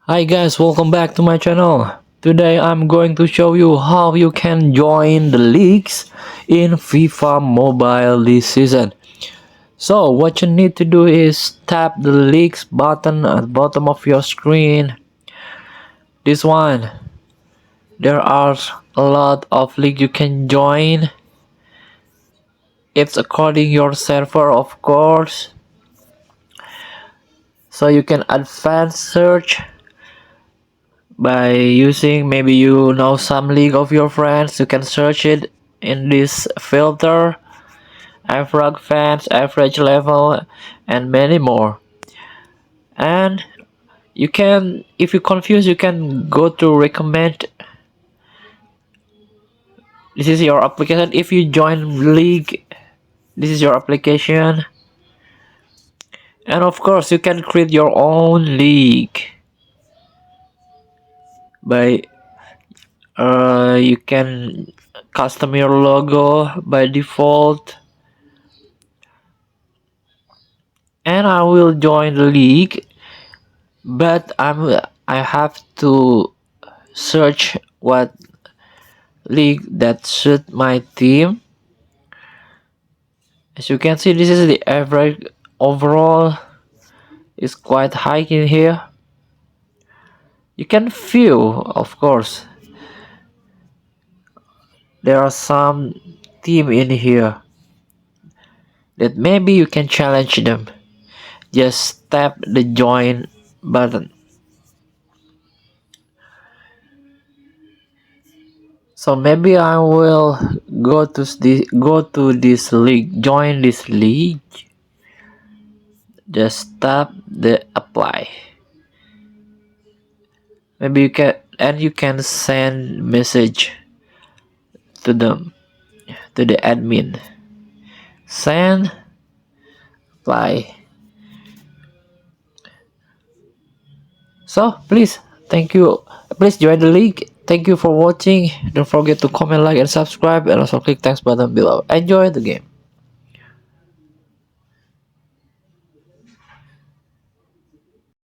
Hi guys, welcome back to my channel. Today I'm going to show you how you can join the leagues in FIFA Mobile this season. So what you need to do is tap the leagues button at the bottom of your screen. This one. There are a lot of leagues you can join. It's according your server, of course. So you can advance search by using, maybe you know some league of your friends, you can search it in this filter, average fans, average level, and many more. And you can, if you're confused, you can go to recommend. This is your application. If you join league, this is your application. And of course you can create your own league by you can custom your logo by default. And I will join the league, but I have to search what league that suit my team. As you can see, this is the average overall is quite high in here. You can view, of course, there are some team in here that maybe you can challenge them. Just tap the join button. So maybe I will go to this league, join this league. Just tap the apply. Maybe you can send message to them, to the admin. Send, apply. So please, thank you. Please join the league. Thank you for watching. Don't forget to comment, like, and subscribe, and also click thanks button below. Enjoy the game.